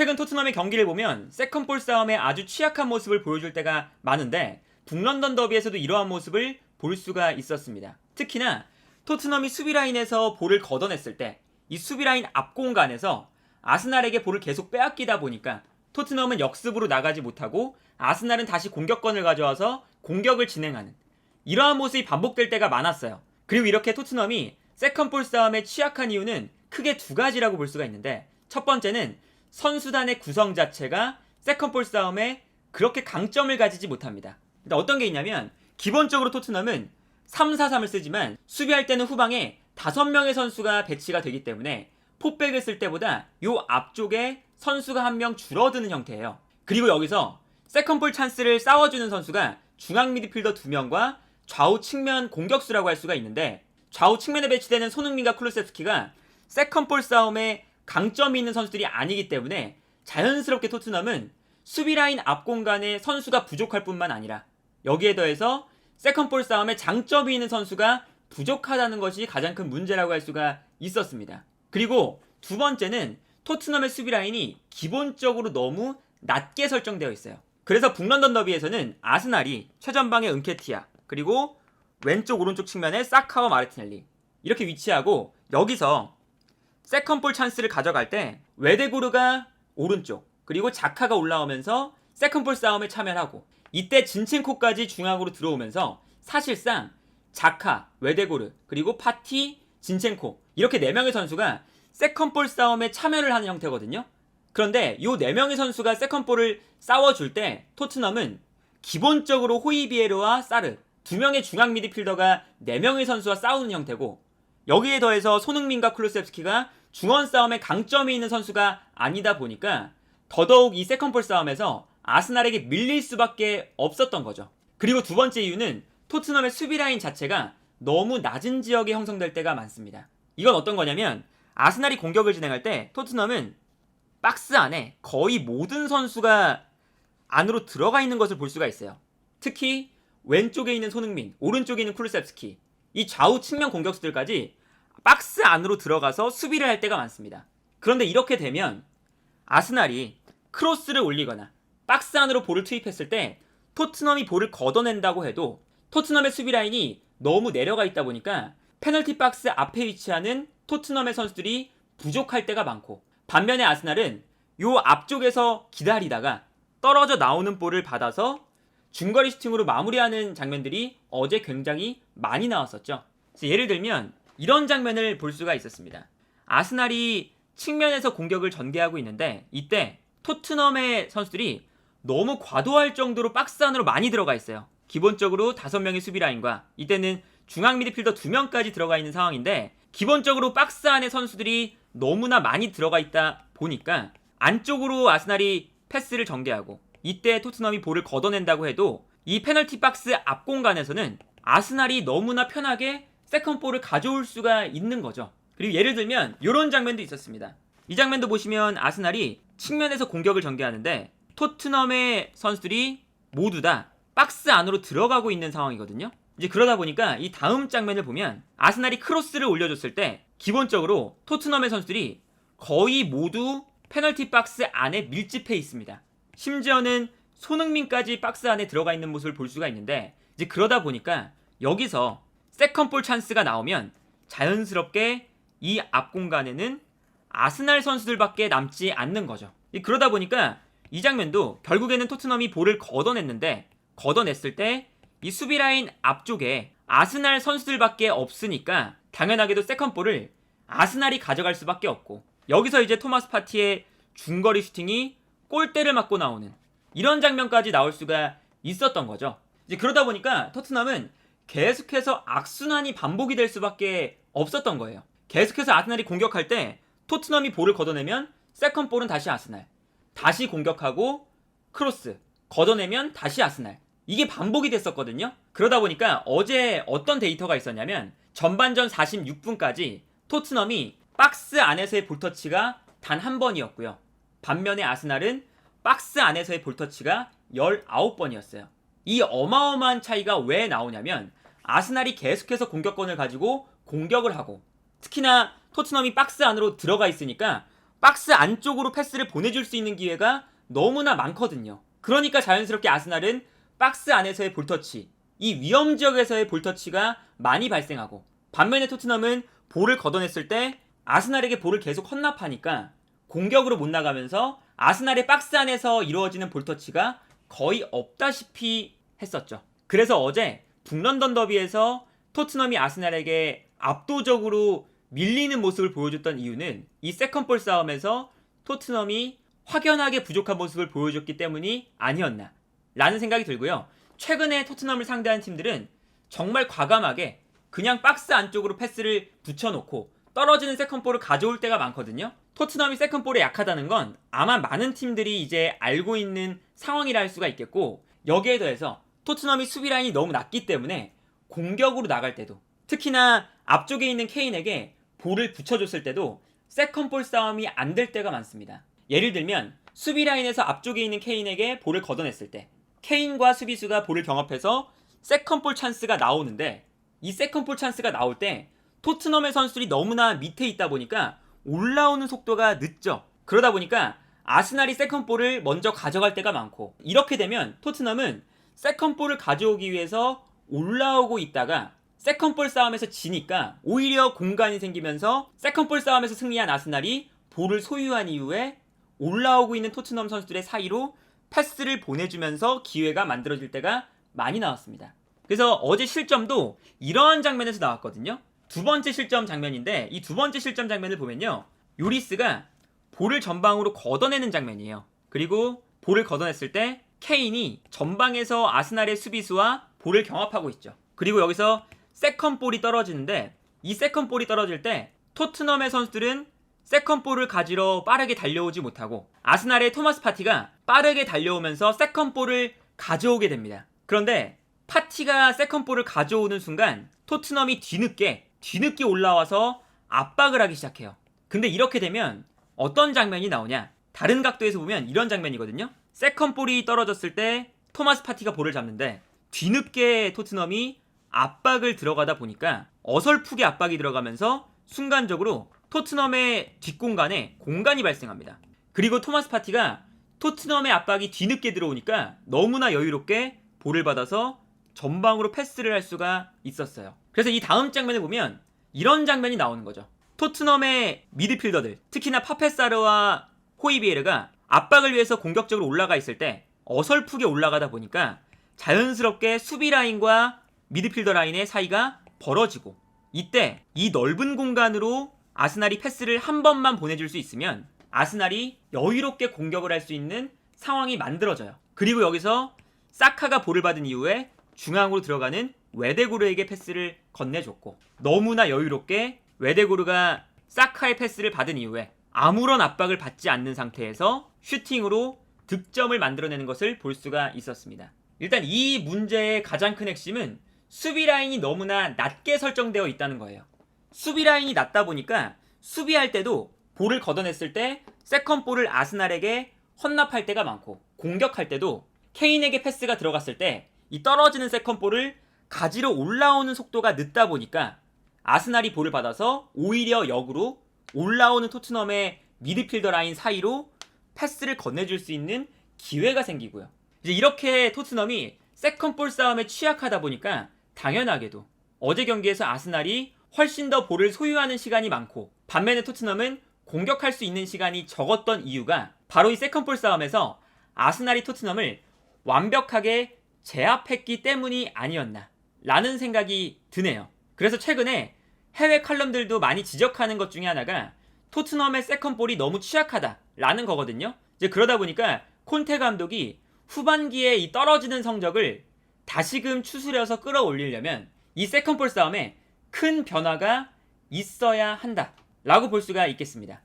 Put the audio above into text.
최근 토트넘의 경기를 보면 세컨볼 싸움에 아주 취약한 모습을 보여줄 때가 많은데 북런던 더비에서도 이러한 모습을 볼 수가 있었습니다. 특히나 토트넘이 수비라인에서 볼을 걷어냈을 때 이 수비라인 앞 공간에서 아스날에게 볼을 계속 빼앗기다 보니까 토트넘은 역습으로 나가지 못하고 아스날은 다시 공격권을 가져와서 공격을 진행하는 이러한 모습이 반복될 때가 많았어요. 그리고 이렇게 토트넘이 세컨볼 싸움에 취약한 이유는 크게 두 가지라고 볼 수가 있는데, 첫 번째는 선수단의 구성 자체가 세컨볼 싸움에 그렇게 강점을 가지지 못합니다. 근데 어떤 게 있냐면, 기본적으로 토트넘은 3-4-3을 쓰지만 수비할 때는 후방에 5명의 선수가 배치가 되기 때문에 포백을 쓸 때보다 요 앞쪽에 선수가 한 명 줄어드는 형태예요. 그리고 여기서 세컨볼 찬스를 싸워주는 선수가 중앙 미드필더 2명과 좌우 측면 공격수라고 할 수가 있는데, 좌우 측면에 배치되는 손흥민과 쿠루세프스키가 세컨볼 싸움에 강점이 있는 선수들이 아니기 때문에 자연스럽게 토트넘은 수비라인 앞 공간에 선수가 부족할 뿐만 아니라 여기에 더해서 세컨볼 싸움에 장점이 있는 선수가 부족하다는 것이 가장 큰 문제라고 할 수가 있었습니다. 그리고 두 번째는 토트넘의 수비라인이 기본적으로 너무 낮게 설정되어 있어요. 그래서 북런던 더비에서는 아스날이 최전방에 은케티아, 그리고 왼쪽 오른쪽 측면에 사카와 마르티넬리 이렇게 위치하고, 여기서 세컨볼 찬스를 가져갈 때 웨데고르가 오른쪽 그리고 자카가 올라오면서 세컨볼 싸움에 참여하고, 이때 진첸코까지 중앙으로 들어오면서 사실상 자카, 웨데고르, 그리고 파티, 진첸코 이렇게 4명의 선수가 세컨볼 싸움에 참여를 하는 형태거든요. 그런데 이 4명의 선수가 세컨볼을 싸워줄 때 토트넘은 기본적으로 호이비에르와 사르 2명의 중앙 미드필더가 4명의 선수와 싸우는 형태고, 여기에 더해서 손흥민과 클루셉스키가 중원 싸움에 강점이 있는 선수가 아니다 보니까 더더욱 이 세컨볼 싸움에서 아스날에게 밀릴 수밖에 없었던 거죠. 그리고 두 번째 이유는 토트넘의 수비라인 자체가 너무 낮은 지역에 형성될 때가 많습니다. 이건 어떤 거냐면, 아스날이 공격을 진행할 때 토트넘은 박스 안에 거의 모든 선수가 안으로 들어가 있는 것을 볼 수가 있어요. 특히 왼쪽에 있는 손흥민, 오른쪽에 있는 쿠루셉스키, 이 좌우 측면 공격수들까지 박스 안으로 들어가서 수비를 할 때가 많습니다. 그런데 이렇게 되면 아스날이 크로스를 올리거나 박스 안으로 볼을 투입했을 때 토트넘이 볼을 걷어낸다고 해도 토트넘의 수비라인이 너무 내려가 있다 보니까 페널티 박스 앞에 위치하는 토트넘의 선수들이 부족할 때가 많고, 반면에 아스날은 요 앞쪽에서 기다리다가 떨어져 나오는 볼을 받아서 중거리 슈팅으로 마무리하는 장면들이 어제 굉장히 많이 나왔었죠. 예를 들면 이런 장면을 볼 수가 있었습니다. 아스날이 측면에서 공격을 전개하고 있는데 이때 토트넘의 선수들이 너무 과도할 정도로 박스 안으로 많이 들어가 있어요. 기본적으로 5명의 수비 라인과 이때는 중앙 미드필더 2명까지 들어가 있는 상황인데, 기본적으로 박스 안에 선수들이 너무나 많이 들어가 있다 보니까 안쪽으로 아스날이 패스를 전개하고, 이때 토트넘이 볼을 걷어낸다고 해도 이 페널티 박스 앞 공간에서는 아스날이 너무나 편하게 세컨볼을 가져올 수가 있는 거죠. 그리고 예를 들면 이런 장면도 있었습니다. 이 장면도 보시면 아스날이 측면에서 공격을 전개하는데 토트넘의 선수들이 모두 다 박스 안으로 들어가고 있는 상황이거든요. 이제 그러다 보니까 이 다음 장면을 보면 아스날이 크로스를 올려줬을 때 기본적으로 토트넘의 선수들이 거의 모두 페널티 박스 안에 밀집해 있습니다. 심지어는 손흥민까지 박스 안에 들어가 있는 모습을 볼 수가 있는데, 이제 그러다 보니까 여기서 세컨볼 찬스가 나오면 자연스럽게 이 앞 공간에는 아스날 선수들밖에 남지 않는 거죠. 그러다 보니까 이 장면도 결국에는 토트넘이 볼을 걷어냈는데, 걷어냈을 때 이 수비라인 앞쪽에 아스날 선수들밖에 없으니까 당연하게도 세컨볼을 아스날이 가져갈 수밖에 없고, 여기서 이제 토마스 파티의 중거리 슈팅이 골대를 맞고 나오는 이런 장면까지 나올 수가 있었던 거죠. 이제 그러다 보니까 토트넘은 계속해서 악순환이 반복이 될 수밖에 없었던 거예요. 계속해서 아스날이 공격할 때 토트넘이 볼을 걷어내면 세컨볼은 다시 아스날, 다시 공격하고 크로스, 걷어내면 다시 아스날, 이게 반복이 됐었거든요. 그러다 보니까 어제 어떤 데이터가 있었냐면 전반전 46분까지 토트넘이 박스 안에서의 볼터치가 단 한 번이었고요. 반면에 아스날은 박스 안에서의 볼터치가 19번이었어요. 이 어마어마한 차이가 왜 나오냐면 아스날이 계속해서 공격권을 가지고 공격을 하고, 특히나 토트넘이 박스 안으로 들어가 있으니까 박스 안쪽으로 패스를 보내줄 수 있는 기회가 너무나 많거든요. 그러니까 자연스럽게 아스날은 박스 안에서의 볼터치, 이 위험 지역에서의 볼터치가 많이 발생하고, 반면에 토트넘은 볼을 걷어냈을 때 아스날에게 볼을 계속 헌납하니까 공격으로 못 나가면서 아스날의 박스 안에서 이루어지는 볼터치가 거의 없다시피 했었죠. 그래서 어제 북런던 더비에서 토트넘이 아스날에게 압도적으로 밀리는 모습을 보여줬던 이유는 이 세컨볼 싸움에서 토트넘이 확연하게 부족한 모습을 보여줬기 때문이 아니었나 라는 생각이 들고요. 최근에 토트넘을 상대한 팀들은 정말 과감하게 그냥 박스 안쪽으로 패스를 붙여놓고 떨어지는 세컨볼을 가져올 때가 많거든요. 토트넘이 세컨볼에 약하다는 건 아마 많은 팀들이 이제 알고 있는 상황이라 할 수가 있겠고, 여기에 더해서 토트넘이 수비 라인이 너무 낮기 때문에 공격으로 나갈 때도, 특히나 앞쪽에 있는 케인에게 볼을 붙여줬을 때도 세컨볼 싸움이 안 될 때가 많습니다. 예를 들면 수비 라인에서 앞쪽에 있는 케인에게 볼을 걷어냈을 때 케인과 수비수가 볼을 경합해서 세컨볼 찬스가 나오는데, 이 세컨볼 찬스가 나올 때 토트넘의 선수들이 너무나 밑에 있다 보니까 올라오는 속도가 늦죠. 그러다 보니까 아스날이 세컨볼을 먼저 가져갈 때가 많고, 이렇게 되면 토트넘은 세컨볼을 가져오기 위해서 올라오고 있다가 세컨볼 싸움에서 지니까 오히려 공간이 생기면서 세컨볼 싸움에서 승리한 아스날이 볼을 소유한 이후에 올라오고 있는 토트넘 선수들의 사이로 패스를 보내주면서 기회가 만들어질 때가 많이 나왔습니다. 그래서 어제 실점도 이러한 장면에서 나왔거든요. 두 번째 실점 장면인데, 이 두 번째 실점 장면을 보면요, 요리스가 볼을 전방으로 걷어내는 장면이에요. 그리고 볼을 걷어냈을 때 케인이 전방에서 아스날의 수비수와 볼을 경합하고 있죠. 그리고 여기서 세컨볼이 떨어지는데, 이 세컨볼이 떨어질 때 토트넘의 선수들은 세컨볼을 가지러 빠르게 달려오지 못하고 아스날의 토마스 파티가 빠르게 달려오면서 세컨볼을 가져오게 됩니다. 그런데 파티가 세컨볼을 가져오는 순간 토트넘이 뒤늦게 올라와서 압박을 하기 시작해요. 근데 이렇게 되면 어떤 장면이 나오냐, 다른 각도에서 보면 이런 장면이거든요. 세컨볼이 떨어졌을 때 토마스 파티가 볼을 잡는데 뒤늦게 토트넘이 압박을 들어가다 보니까 어설프게 압박이 들어가면서 순간적으로 토트넘의 뒷공간에 공간이 발생합니다. 그리고 토마스 파티가 토트넘의 압박이 뒤늦게 들어오니까 너무나 여유롭게 볼을 받아서 전방으로 패스를 할 수가 있었어요. 그래서 이 다음 장면을 보면 이런 장면이 나오는 거죠. 토트넘의 미드필더들, 특히나 파페사르와 호이비에르가 압박을 위해서 공격적으로 올라가 있을 때 어설프게 올라가다 보니까 자연스럽게 수비 라인과 미드필더 라인의 사이가 벌어지고, 이때 이 넓은 공간으로 아스날이 패스를 한 번만 보내줄 수 있으면 아스날이 여유롭게 공격을 할 수 있는 상황이 만들어져요. 그리고 여기서 사카가 볼을 받은 이후에 중앙으로 들어가는 웨데고르에게 패스를 건네줬고, 너무나 여유롭게 웨데고르가 사카의 패스를 받은 이후에 아무런 압박을 받지 않는 상태에서 슈팅으로 득점을 만들어내는 것을 볼 수가 있었습니다. 일단 이 문제의 가장 큰 핵심은 수비 라인이 너무나 낮게 설정되어 있다는 거예요. 수비 라인이 낮다 보니까 수비할 때도 볼을 걷어냈을 때 세컨볼을 아스날에게 헌납할 때가 많고, 공격할 때도 케인에게 패스가 들어갔을 때 이 떨어지는 세컨볼을 가지러 올라오는 속도가 늦다 보니까 아스날이 볼을 받아서 오히려 역으로 올라오는 토트넘의 미드필더 라인 사이로 패스를 건네줄 수 있는 기회가 생기고요. 이제 이렇게 토트넘이 세컨볼 싸움에 취약하다 보니까 당연하게도 어제 경기에서 아스날이 훨씬 더 볼을 소유하는 시간이 많고, 반면에 토트넘은 공격할 수 있는 시간이 적었던 이유가 바로 이 세컨볼 싸움에서 아스날이 토트넘을 완벽하게 제압했기 때문이 아니었나 라는 생각이 드네요. 그래서 최근에 해외 칼럼들도 많이 지적하는 것 중에 하나가 토트넘의 세컨볼이 너무 취약하다라는 거거든요. 이제 그러다 보니까 콘테 감독이 후반기에 이 떨어지는 성적을 다시금 추스려서 끌어올리려면 이 세컨볼 싸움에 큰 변화가 있어야 한다 라고 볼 수가 있겠습니다.